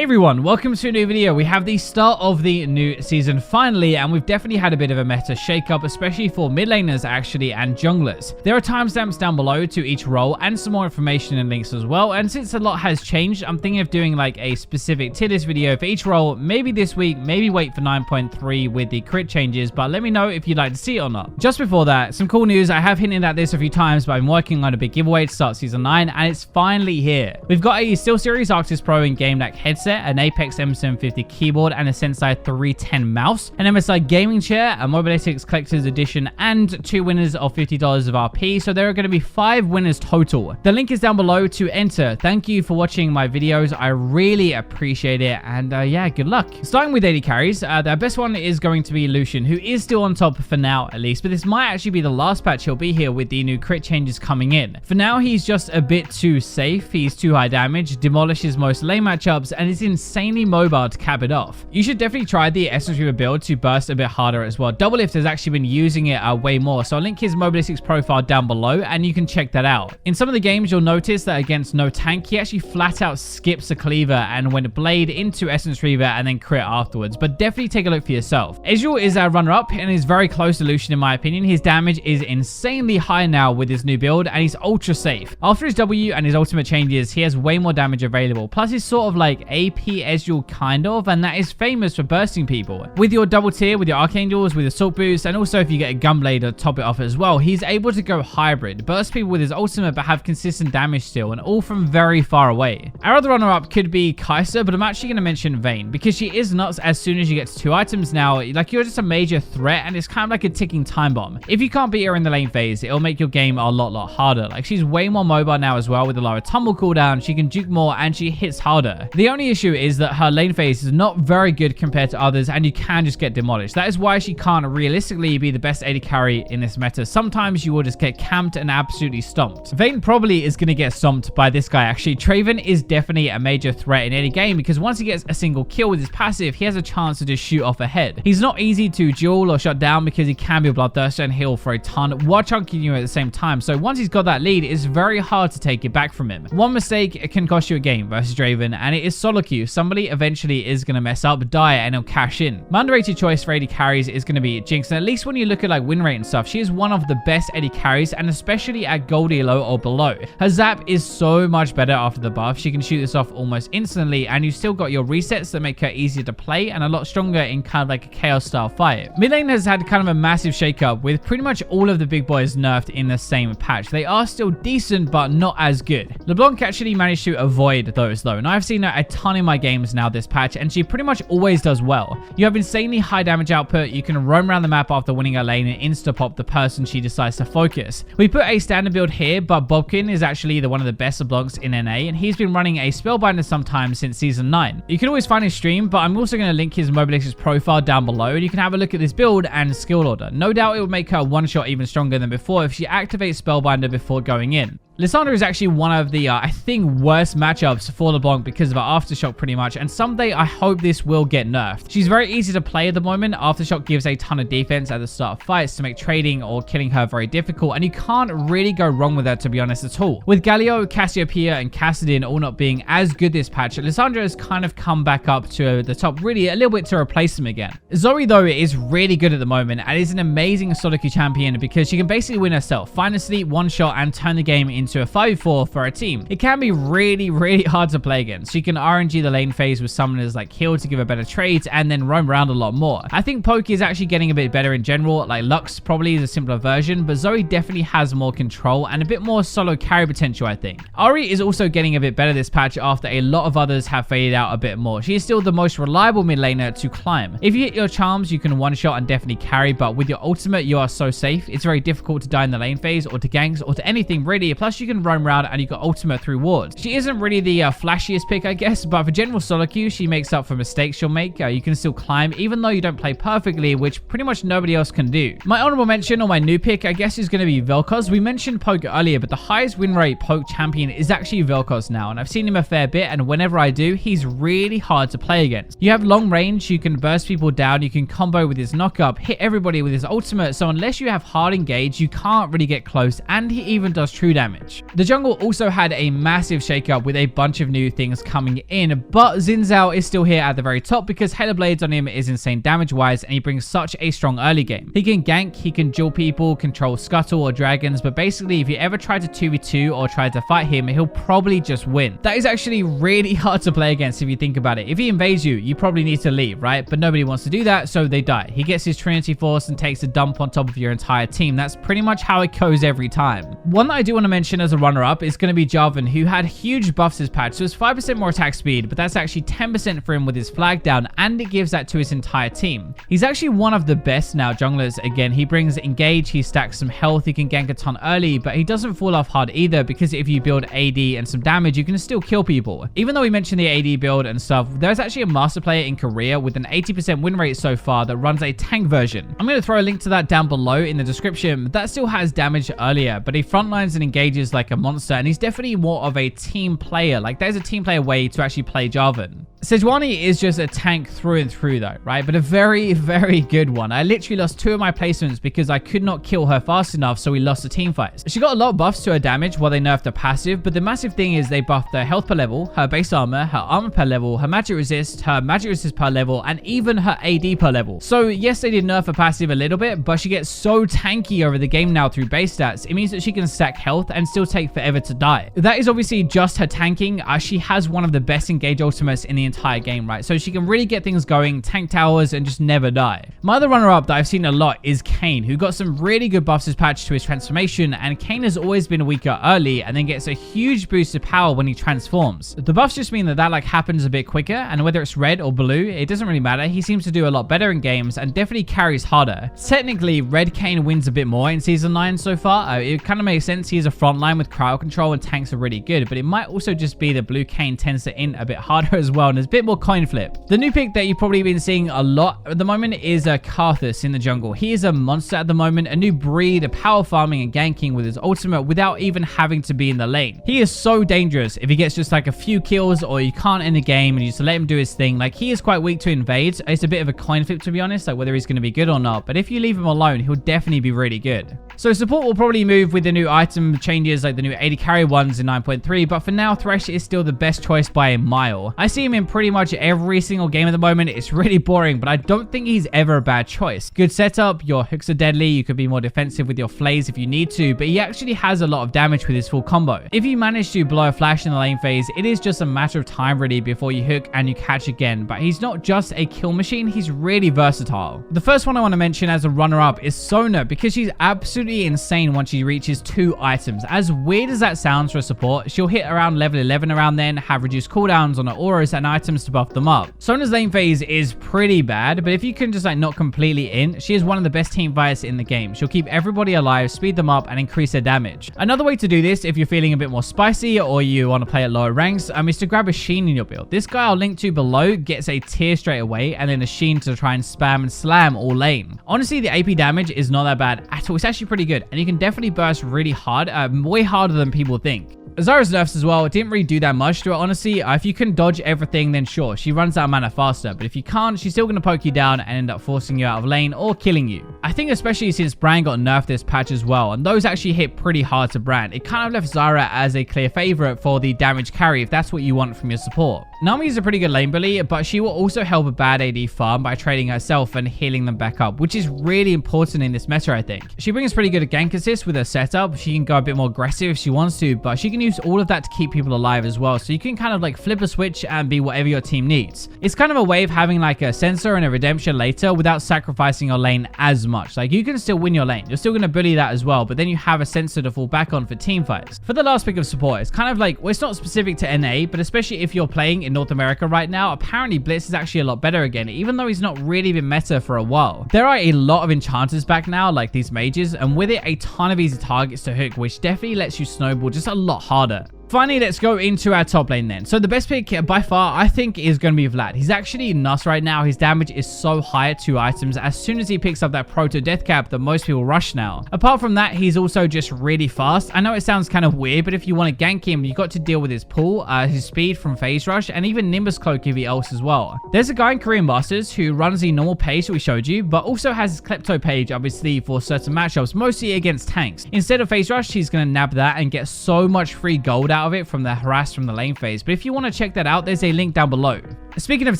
Hey everyone, welcome to a new video. We have the start of the new season finally, and we've definitely had a bit of a meta shakeup, especially for mid laners actually and junglers. There are timestamps down below to each role and some more information and links as well, and since a lot has changed, I'm thinking of doing like a specific tier list video for each role, maybe this week, maybe wait for 9.3 with the crit changes, but let me know if you'd like to see it or not. Just before that, some cool news. I have hinted at this a few times, but I'm working on a big giveaway to start season 9, and it's finally here. We've got a SteelSeries Arctis Pro in game neck headset, an Apex M750 keyboard, and a Sensei 310 mouse, an MSI gaming chair, a Mobalytics collector's edition, and 2 winners of $50 of RP. So there are going to be 5 winners total. The link is down below to enter. Thank you for watching my videos. I really appreciate it, and yeah, good luck. Starting with AD carries, the best one is going to be Lucian, who is still on top for now at least, but this might actually be the last patch he'll be here with the new crit changes coming in. For now, he's just a bit too safe. He's too high damage, demolishes most lane matchups, and is insanely mobile to cap it off. You should definitely try the Essence Reaver build to burst a bit harder as well. Doublelift has actually been using it way more, so I'll link his Mobalytics profile down below and you can check that out. In some of the games, you'll notice that against no tank, he actually flat out skips a cleaver and went blade into Essence Reaver and then crit afterwards, but definitely take a look for yourself. Ezreal is our runner-up and is very close to Lucian in my opinion. His damage is insanely high now with his new build, and he's ultra safe. After his W and his ultimate changes, he has way more damage available, plus he's sort of like AP Ezreal kind of, and that is famous for bursting people. With your double tier, with your Archangels, with your Assault Boost, and also if you get a Gunblade to top it off as well, he's able to go hybrid, burst people with his ultimate but have consistent damage still, and all from very far away. Our other runner-up could be Kai'Sa, but I'm actually going to mention Vayne, because she is nuts as soon as you get to 2 items now. Like, you're just a major threat, and it's kind of like a ticking time bomb. If you can't beat her in the lane phase, it'll make your game a lot harder. Like, she's way more mobile now as well with a lower tumble cooldown, she can juke more, and she hits harder. The only issue is that her lane phase is not very good compared to others, and you can just get demolished. That is why she can't realistically be the best AD carry in this meta. Sometimes you will just get camped and absolutely stomped. Vayne probably is going to get stomped by this guy actually. Draven is definitely a major threat in any game, because once he gets a single kill with his passive, he has a chance to just shoot off ahead. He's not easy to duel or shut down because he can be a bloodthirster and heal for a ton while chunking you at the same time. So once he's got that lead, it's very hard to take it back from him. One mistake can cost you a game versus Draven, and it is solo queue. Somebody eventually is going to mess up, die, and he'll cash in. My underrated choice for AD carries is going to be Jinx, and at least when you look at like win rate and stuff, she is one of the best AD carries, and especially at gold elo or below. Her zap is so much better after the buff. She can shoot this off almost instantly, and you still got your resets that make her easier to play and a lot stronger in kind of like a chaos style fight. Mid lane has had kind of a massive shakeup with pretty much all of the big boys nerfed in the same patch. They are still decent, but not as good. Leblanc actually managed to avoid those though, and I've seen her a ton in my games now this patch, and she pretty much always does well. You have insanely high damage output, you can roam around the map after winning a lane and insta-pop the person she decides to focus. We put a standard build here, but Bobkin is actually one of the best Leblancs in NA, and he's been running a Spellbinder sometimes since season 9. You can always find his stream, but I'm also going to link his Mobalytics profile down below, and you can have a look at this build and skill order. No doubt it will make her one shot even stronger than before if she activates Spellbinder before going in. Lissandra is actually one of the, I think, worst matchups for LeBlanc because of her Aftershock pretty much, and someday I hope this will get nerfed. She's very easy to play at the moment. Aftershock gives a ton of defense at the start of fights to make trading or killing her very difficult, and you can't really go wrong with her, to be honest, at all. With Galio, Cassiopeia, and Kassadin all not being as good this patch, Lissandra has kind of come back up to the top really a little bit to replace them again. Zoe, though, is really good at the moment and is an amazing solo queue champion because she can basically win herself, find a sleep, one shot, and turn the game into a 5-4 for a team. It can be really hard to play against. She can RNG the lane phase with summoners like Heal to give her better trades and then roam around a lot more. I think Poke is actually getting a bit better in general. Like Lux probably is a simpler version, but Zoe definitely has more control and a bit more solo carry potential, I think. Ahri is also getting a bit better this patch after a lot of others have faded out a bit more. She is still the most reliable mid laner to climb. If you hit your charms, you can one shot and definitely carry, but with your ultimate, you are so safe. It's very difficult to die in the lane phase or to ganks or to anything really. Plus you can roam around and you got ultimate through wards. She isn't really the flashiest pick, I guess, but for general solo queue, she makes up for mistakes she'll make. You can still climb even though you don't play perfectly, which pretty much nobody else can do. My honorable mention or my new pick, I guess, is going to be Vel'Koz. We mentioned Poke earlier, but the highest win rate Poke champion is actually Vel'Koz now, and I've seen him a fair bit, and whenever I do, he's really hard to play against. You have long range, you can burst people down, you can combo with his knockup, hit everybody with his ultimate, so unless you have hard engage, you can't really get close, and he even does true damage. damage. The jungle also had a massive shakeup with a bunch of new things coming in, but Xin Zhao is still here at the very top because Halo Blades on him is insane damage wise and he brings such a strong early game. He can gank, he can duel people, control scuttle or dragons, but basically if you ever try to 2v2 or try to fight him, he'll probably just win. That is actually really hard to play against if you think about it. If he invades you, you probably need to leave, right? But nobody wants to do that, so they die. He gets his Trinity Force and takes a dump on top of your entire team. That's pretty much how it goes every time. One that I do want to mention as a runner-up is going to be Jarvan, who had huge buffs this patch. So it's 5% more attack speed, but that's actually 10% for him with his flag down, and it gives that to his entire team. He's actually one of the best now junglers. Again, he brings engage, he stacks some health, he can gank a ton early, but he doesn't fall off hard either because if you build AD and some damage, you can still kill people. Even though we mentioned the AD build and stuff, there's actually a master player in Korea with an 80% win rate so far that runs a tank version. I'm going to throw a link to that down below in the description. That still has damage earlier, but he frontlines and engages like a monster, and he's definitely more of a team player. Like, there's a team player way to actually play Jarvan. Sejuani is just a tank through and through though, right? But a very, very good one. I literally lost 2 of my placements because I could not kill her fast enough, so we lost the team fights. She got a lot of buffs to her damage while they nerfed her passive, but the massive thing is they buffed her health per level, her base armor, her armor per level, her magic resist per level, and even her AD per level. So yes, they did nerf her passive a little bit, but she gets so tanky over the game now through base stats. It means that she can stack health and still take forever to die. That is obviously just her tanking. She has one of the best engage ultimates in the entire game, right? So she can really get things going, tank towers, and just never die. My other runner-up that I've seen a lot is Kayn, who got some really good buffs this patch to his transformation, and Kayn has always been weaker early and then gets a huge boost of power when he transforms. The buffs just mean that like happens a bit quicker, and whether it's red or blue, it doesn't really matter. He seems to do a lot better in games and definitely carries harder. Technically, red Kayn wins a bit more in Season 9 so far. It kind of makes sense. He has a front line with crowd control and tanks are really good, but it might also just be that blue Kayn tends to int a bit harder as well, and there's a bit more coin flip. The new pick that you've probably been seeing a lot at the moment is Karthus in the jungle. He is a monster at the moment, a new breed of power farming and ganking with his ultimate without even having to be in the lane. He is so dangerous if he gets just like a few kills or you can't end the game and you just let him do his thing. Like, he is quite weak to invades. It's a bit of a coin flip, to be honest, like whether he's going to be good or not, but if you leave him alone, he'll definitely be really good. So support will probably move with the new item changes, like the new 80 carry ones in 9.3, but for now, Thresh is still the best choice by a mile. I see him in pretty much every single game at the moment. It's really boring, but I don't think he's ever a bad choice. Good setup, your hooks are deadly, you could be more defensive with your flays if you need to, but he actually has a lot of damage with his full combo. If you manage to blow a flash in the lane phase, it is just a matter of time really before you hook and you catch again, but he's not just a kill machine, he's really versatile. The first one I want to mention as a runner-up is Sona, because she's absolutely insane once she reaches 2 items. As weird as that sounds for a support, she'll hit around level 11 around then, have reduced cooldowns on her auras and items to buff them up. Sona's lane phase is pretty bad, but if you can just like not completely in, she is one of the best team fights in the game. She'll keep everybody alive, speed them up, and increase their damage. Another way to do this, if you're feeling a bit more spicy or you want to play at lower ranks, is to grab a Sheen in your build. This guy I'll link to below gets a tier straight away, and then a Sheen to try and spam and slam all lane. Honestly, the AP damage is not that bad at all. It's actually pretty good, and you can definitely burst really hard, way harder than people think. Zyra's nerfs as well didn't really do that much to it, honestly. If you can dodge everything, then sure, she runs out of mana faster, but if you can't, she's still going to poke you down and end up forcing you out of lane or killing you. I think especially since Brand got nerfed this patch as well, and those actually hit pretty hard to Brand, it kind of left Zyra as a clear favorite for the damage carry if that's what you want from your support. Nami is a pretty good lane bully, but she will also help a bad AD farm by trading herself and healing them back up, which is really important in this meta, I think. She brings pretty good gank assist with her setup. She can go a bit more aggressive if she wants to, but she can use all of that to keep people alive as well, so you can kind of like flip a switch and be whatever your team needs. It's kind of a way of having like a sensor and a redemption later without sacrificing your lane as much. Like, you can still win your lane, you're still going to bully that as well, but then you have a sensor to fall back on for team fights. For the last pick of support, it's kind of like, well, it's not specific to NA, but especially if you're playing in North America right now, apparently Blitz is actually a lot better again, even though he's not really been meta for a while. There are a lot of enchanters back now, like these mages, and with it a ton of easy targets to hook, which definitely lets you snowball just a lot harder. Finally, let's go into our top lane then. So the best pick by far, I think, is going to be Vlad. He's actually nuts right now. His damage is so high at 2 items. As soon as he picks up that proto death cap that most people rush now. Apart from that, he's also just really fast. I know it sounds kind of weird, but if you want to gank him, you got to deal with his pull, his speed from phase rush, and even Nimbus Cloak if he ults as well. There's a guy in Korean Masters who runs the normal page that we showed you, but also has his Klepto page, obviously, for certain matchups, mostly against tanks. Instead of phase rush, he's going to nab that and get so much free gold out of it from the harass from the lane phase. But if you want to check that out, there's a link down below. Speaking of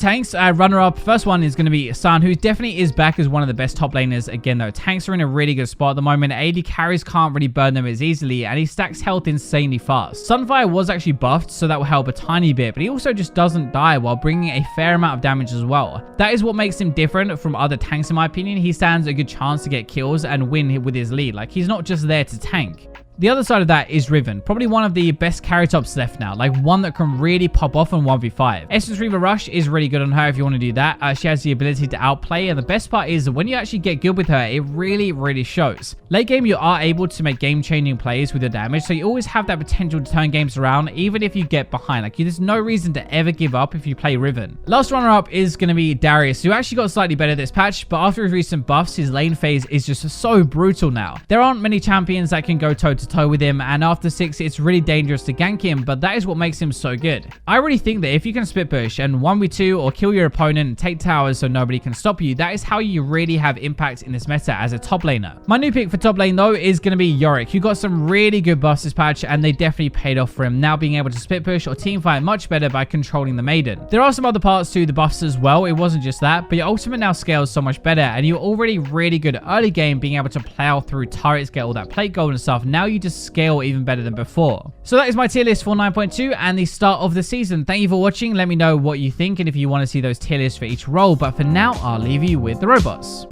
tanks, runner-up, first one is going to be Sion, who definitely is back as one of the best top laners. Again, though, tanks are in a really good spot at the moment. AD carries can't really burn them as easily, and he stacks health insanely fast. Sunfire was actually buffed, so that will help a tiny bit, but he also just doesn't die while bringing a fair amount of damage as well. That is what makes him different from other tanks, in my opinion. He stands a good chance to get kills and win with his lead. Like, he's not just there to tank. The other side of that is Riven, probably one of the best carry tops left now, like one that can really pop off on 1v5. Essence Reaver Rush is really good on her if you want to do that. She has the ability to outplay, and the best part is when you actually get good with her, it really shows. Late game, you are able to make game-changing plays with your damage, so you always have that potential to turn games around, even if you get behind. Like, there's no reason to ever give up if you play Riven. Last runner-up is going to be Darius, who actually got slightly better this patch, but after his recent buffs, his lane phase is just so brutal now. There aren't many champions that can go toe-to-toe with him, and after 6 it's really dangerous to gank him, but that is what makes him so good. I really think that if you can split push and 1v2 or kill your opponent and take towers so nobody can stop you, that is how you really have impact in this meta as a top laner. My new pick for top lane though is going to be Yorick, who got some really good buffs this patch, and they definitely paid off for him, now being able to split push or team fight much better by controlling the maiden. There are some other parts to the buffs as well, it wasn't just that, but your ultimate now scales so much better, and you're already really good early game being able to plow through turrets, get all that plate gold and stuff. Now you just scale even better than before. So that is my tier list for 9.2 and the start of the season. Thank you for watching. Let me know what you think and if you want to see those tier lists for each role. But for now, I'll leave you with the robots.